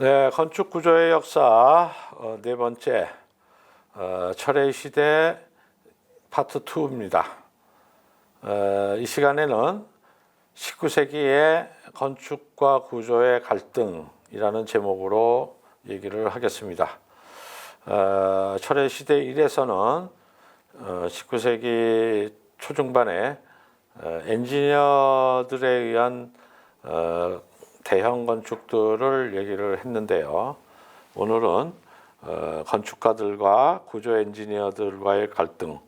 네, 건축 구조의 역사 네 번째 철의 시대 파트 2입니다. 이 시간에는 19세기의 건축과 구조의 갈등이라는 제목으로 얘기를 하겠습니다. 철의 시대 1에서는 19세기 초중반에 엔지니어들에 의한 대형 건축들을 얘기를 했는데요. 오늘은 건축가들과 구조 엔지니어들과의 갈등,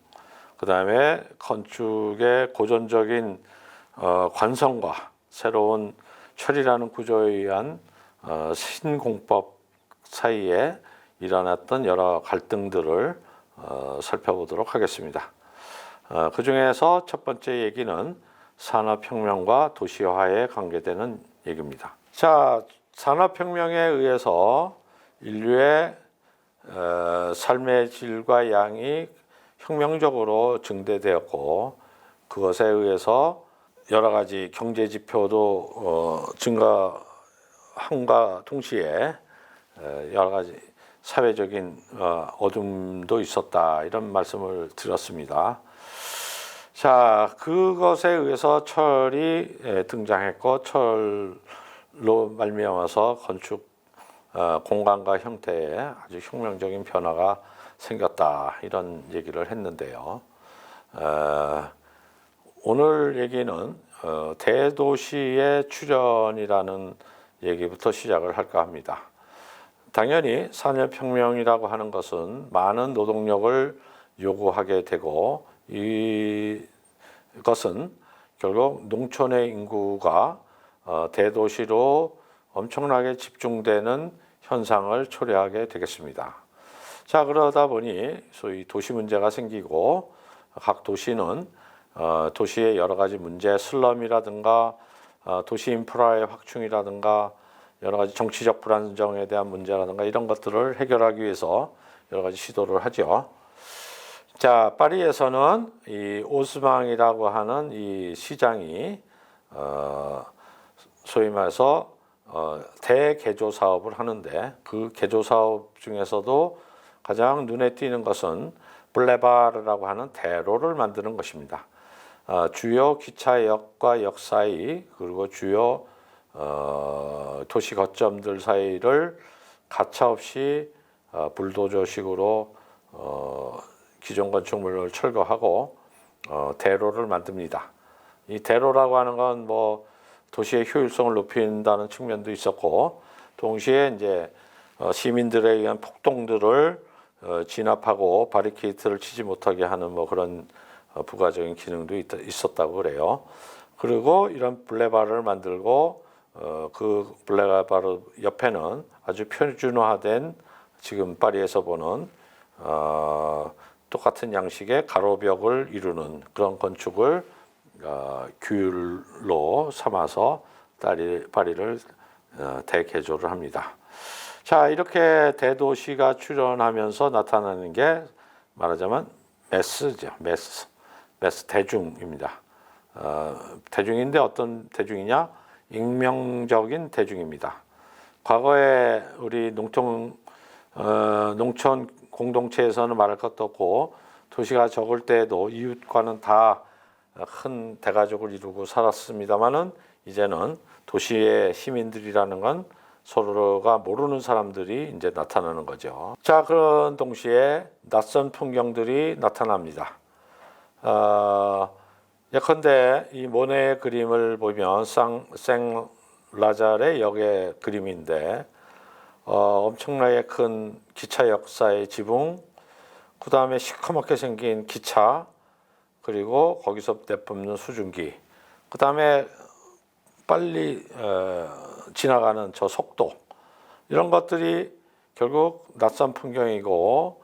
그 다음에 건축의 고전적인 관성과 새로운 철이라는 구조에 의한 신공법 사이에 일어났던 여러 갈등들을 살펴보도록 하겠습니다. 그 중에서 첫 번째 얘기는 산업혁명과 도시화에 관계되는 얘기입니다. 자, 산업혁명에 의해서 인류의 삶의 질과 양이 혁명적으로 증대되었고, 그것에 의해서 여러 가지 경제 지표도 증가함과 동시에 여러 가지 사회적인 어둠도 있었다, 이런 말씀을 드렸습니다. 자, 그것에 의해서 철이 등장했고, 철로 말미암아서 건축 공간과 형태에 아주 혁명적인 변화가 생겼다, 이런 얘기를 했는데요. 오늘 얘기는 대도시의 출현이라는 얘기부터 시작을 할까 합니다. 당연히 산업혁명이라고 하는 것은 많은 노동력을 요구하게 되고, 이것은 결국 농촌의 인구가 대도시로 엄청나게 집중되는 현상을 초래하게 되겠습니다. 자, 그러다 보니 소위 도시 문제가 생기고, 각 도시는 도시의 여러 가지 문제, 슬럼이라든가 도시 인프라의 확충이라든가 여러 가지 정치적 불안정에 대한 문제라든가 이런 것들을 해결하기 위해서 여러 가지 시도를 하죠. 자, 파리에서는 이 오스망이라고 하는 이 시장이 소위 말해서 대개조 사업을 하는데, 그 개조 사업 중에서도 가장 눈에 띄는 것은 블레바르라고 하는 대로를 만드는 것입니다. 주요 기차역과 역 사이, 그리고 주요 도시 거점들 사이를 가차없이 불도저식으로 기존 건축물을 철거하고 대로를 만듭니다. 이 대로라고 하는 건 뭐 도시의 효율성을 높인다는 측면도 있었고, 동시에 이제 시민들에 의한 폭동들을 진압하고 바리케이트를 치지 못하게 하는 뭐 그런 부가적인 기능도 있었다고 그래요. 그리고 이런 블레바르를 만들고 그 블레바르 옆에는 아주 표준화된, 지금 파리에서 보는 똑같은 양식의 가로벽을 이루는 그런 건축을 규율로 삼아서 파리를 대개조를 합니다. 자, 이렇게 대도시가 출현하면서 나타나는 게 말하자면 매스죠. 매스 대중입니다. 대중인데 어떤 대중이냐? 익명적인 대중입니다. 과거에 우리 농촌 공동체에서는 말할 것도 없고, 도시가 적을 때에도 이웃과는 다 큰 대가족을 이루고 살았습니다만은, 이제는 도시의 시민들이라는 건 서로가 모르는 사람들이 이제 나타나는 거죠. 자, 그런 동시에 낯선 풍경들이 나타납니다. 예컨대 이 모네의 그림을 보면 생 라자르의 역의 그림인데, 엄청나게 큰 기차 역사의 지붕, 그 다음에 시커멓게 생긴 기차, 그리고 거기서 내뿜는 수증기, 그 다음에 빨리 지나가는 저 속도, 이런 것들이 결국 낯선 풍경이고,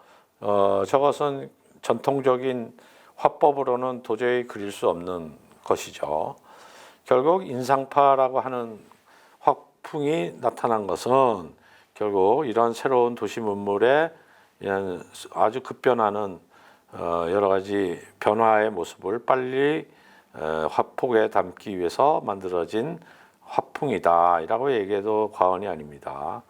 저것은 전통적인 화법으로는 도저히 그릴 수 없는 것이죠. 결국 인상파라고 하는 화풍이 나타난 것은 결국 이런 새로운 도시 문물에 아주 급변하는 여러 가지 변화의 모습을 빨리 화폭에 담기 위해서 만들어진 화풍이다, 라고 얘기해도 과언이 아닙니다.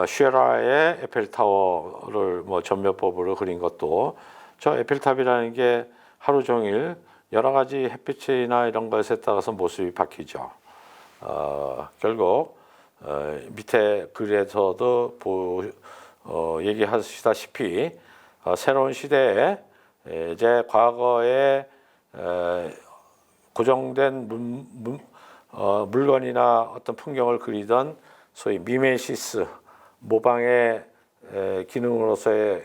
쉐라의 에펠타워를 뭐 전면법으로 그린 것도 저 에펠탑이라는 게 하루 종일 여러 가지 햇빛이나 이런 것에 따라서 모습이 바뀌죠. 결국 밑에 글에서도 얘기하시다시피 새로운 시대에 이제 과거에 고정된 물건이나 어떤 풍경을 그리던 소위 미메시스 모방의 기능으로서의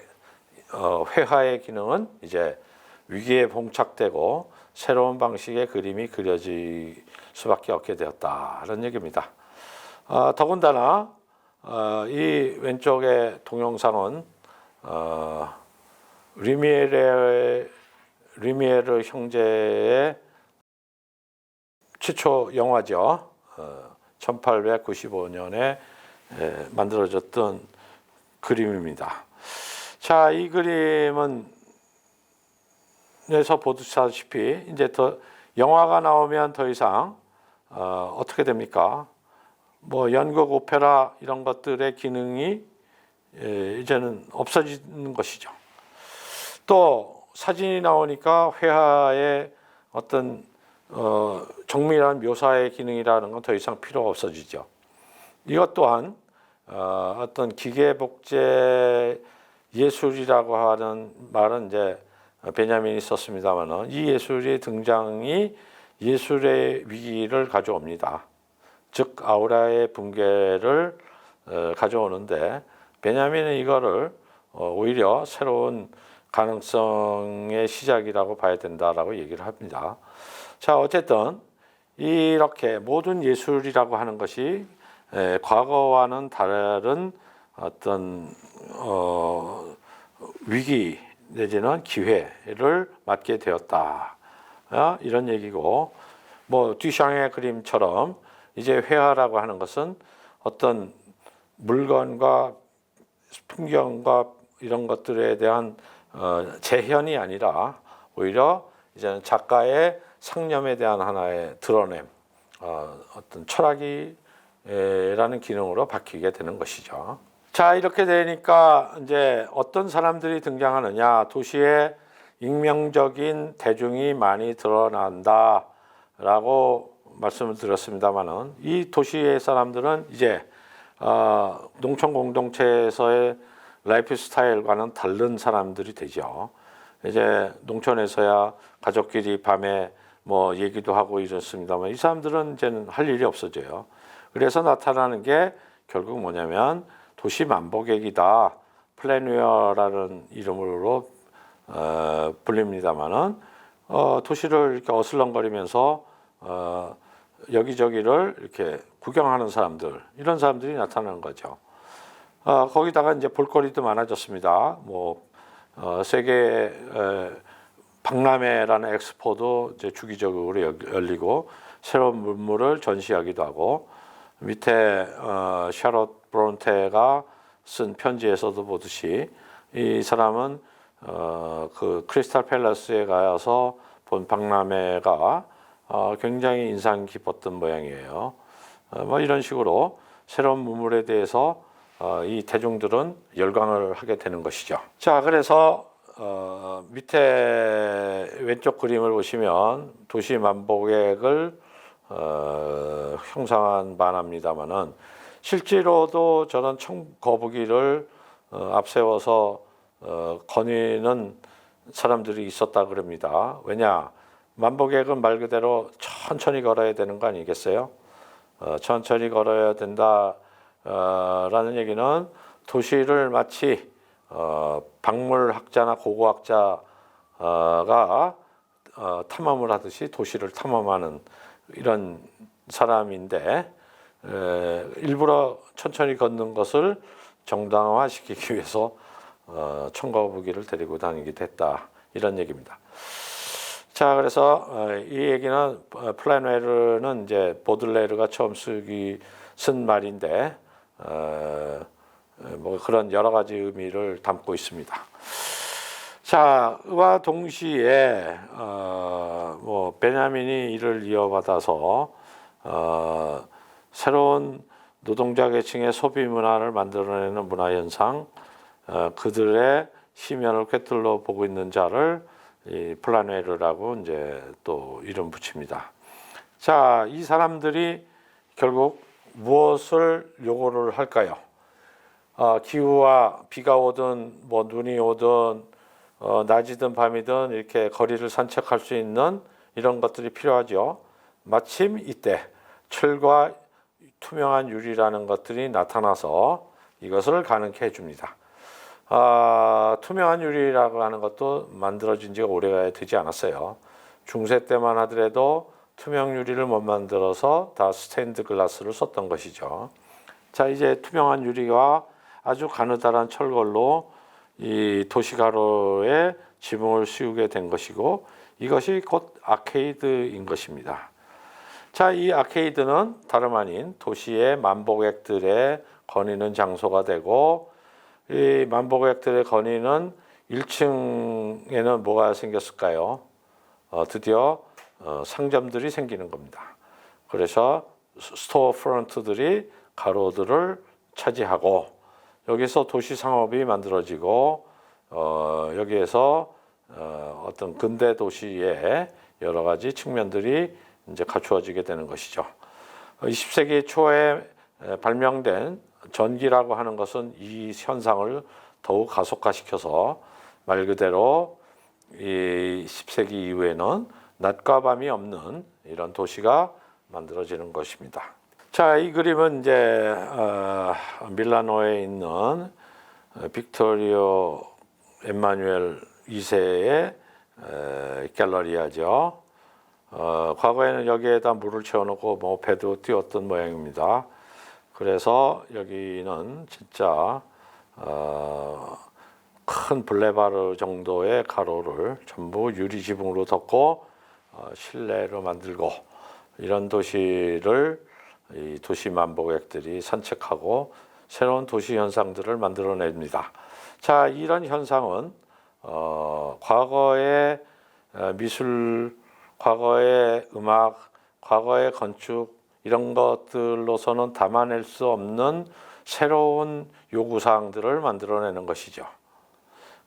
회화의 기능은 이제 위기에 봉착되고 새로운 방식의 그림이 그려질 수밖에 없게 되었다 이런 얘기입니다. 더군다나 이 왼쪽의 동영상은 르미에르 형제의 최초 영화죠. 1895년에 만들어졌던 그림입니다. 자, 이 그림은 에서 보시다시피 이제 더 영화가 나오면 더 이상 어떻게 됩니까? 뭐 연극, 오페라 이런 것들의 기능이 이제는 없어지는 것이죠. 또 사진이 나오니까 회화의 어떤 정밀한 묘사의 기능이라는 건 더 이상 필요가 없어지죠. 이것 또한 어떤 기계복제 예술이라고 하는 말은 이제 베냐민이 썼습니다만은 이 예술의 등장이 예술의 위기를 가져옵니다. 즉 아우라의 붕괴를 가져오는데 베냐민은 이거를 오히려 새로운 가능성의 시작이라고 봐야 된다라고 얘기를 합니다. 자, 어쨌든 이렇게 모든 예술이라고 하는 것이 과거와는 다른 어떤 위기 내지는 기회를 맞게 되었다. 이런 얘기고, 뭐 듀샹의 그림처럼 이제 회화라고 하는 것은 어떤 물건과 풍경과 이런 것들에 대한 재현이 아니라 오히려 이제는 작가의 상념에 대한 하나의 드러냄, 어떤 철학이라는 기능으로 바뀌게 되는 것이죠. 자, 이렇게 되니까 이제 어떤 사람들이 등장하느냐, 도시에 익명적인 대중이 많이 드러난다라고 말씀을 드렸습니다만은 이 도시의 사람들은 이제 농촌 공동체에서의 라이프 스타일과는 다른 사람들이 되죠. 이제 농촌에서야 가족끼리 밤에 뭐 얘기도 하고 이렇습니다만 이 사람들은 이제는 할 일이 없어져요. 그래서 나타나는 게 결국 뭐냐면 도시 만복액이다. 플래누어라는 이름으로 불립니다만은 도시를 이렇게 어슬렁거리면서 여기저기를 이렇게 구경하는 사람들, 이런 사람들이 나타나는 거죠. 거기다가 이제 볼거리도 많아졌습니다. 뭐 세계 박람회라는 엑스포도 이제 주기적으로 열리고 새로운 문물을 전시하기도 하고 밑에 샤롯 브론테가 쓴 편지에서도 보듯이 이 사람은 그 크리스탈 팰러스에 가서 본 박람회가 굉장히 인상 깊었던 모양이에요. 뭐 이런 식으로 새로운 문물에 대해서 이 대중들은 열광을 하게 되는 것이죠. 자, 그래서 밑에 왼쪽 그림을 보시면 도시 만복액을 형상한 만화입니다만은 실제로도 저는 청거북이를 앞세워서 거니는 사람들이 있었다 그럽니다. 왜냐? 만복액은 말 그대로 천천히 걸어야 되는 거 아니겠어요? 천천히 걸어야 된다라는 얘기는 도시를 마치 박물학자나 고고학자가 탐험을 하듯이 도시를 탐험하는 이런 사람인데 일부러 천천히 걷는 것을 정당화시키기 위해서 청거북이를 데리고 다니기도 했다 이런 얘기입니다. 자, 그래서 이 얘기는 플라누에르는 이제 보들레르가 처음 쓴 말인데 뭐 그런 여러 가지 의미를 담고 있습니다. 자, 와 동시에 뭐 베냐민이 이를 이어받아서 새로운 노동자 계층의 소비 문화를 만들어내는 문화 현상, 그들의 심연을 꿰뚫어 보고 있는 자를 이 플라네르라고 이제 또 이름 붙입니다. 자, 이 사람들이 결국 무엇을 요구를 할까요? 기후와 비가 오든 뭐 눈이 오든 낮이든 밤이든 이렇게 거리를 산책할 수 있는 이런 것들이 필요하죠. 마침 이때 철과 투명한 유리라는 것들이 나타나서 이것을 가능케 해줍니다. 투명한 유리라고 하는 것도 만들어진 지가 오래가 되지 않았어요. 중세 때만 하더라도 투명 유리를 못 만들어서 다 스테인드 글라스를 썼던 것이죠. 자, 이제 투명한 유리와 아주 가느다란 철걸로 이 도시가로에 지붕을 씌우게 된 것이고, 이것이 곧 아케이드인 것입니다. 자, 이 아케이드는 다름 아닌 도시의 만복객들의 거니는 장소가 되고, 이 만복객들의 거니는 1층에는 뭐가 생겼을까요? 드디어 상점들이 생기는 겁니다. 그래서 스토어 프런트들이 가로들을 차지하고, 여기서 도시 상업이 만들어지고, 여기에서 어떤 근대 도시의 여러 가지 측면들이 이제 갖추어지게 되는 것이죠. 20세기 초에 발명된 전기라고 하는 것은 이 현상을 더욱 가속화시켜서 말 그대로 이 10세기 이후에는 낮과 밤이 없는 이런 도시가 만들어지는 것입니다. 자, 이 그림은 이제 밀라노에 있는 빅토리오 엠마누엘 2세의 갤러리아죠. 과거에는 여기에다 물을 채워놓고 뭐 배도 띄웠던 모양입니다. 그래서 여기는 진짜 큰 블레바르 정도의 가로를 전부 유리 지붕으로 덮고 실내로 만들고, 이런 도시를 이 도시 만복객들이 산책하고 새로운 도시 현상들을 만들어냅니다. 자, 이런 현상은 과거의 미술, 과거의 음악, 과거의 건축, 이런 것들로서는 담아낼 수 없는 새로운 요구사항들을 만들어내는 것이죠.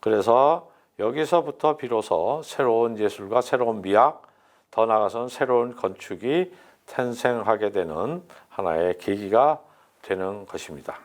그래서 여기서부터 비로소 새로운 예술과 새로운 미학, 더 나아가서는 새로운 건축이 탄생하게 되는 하나의 계기가 되는 것입니다.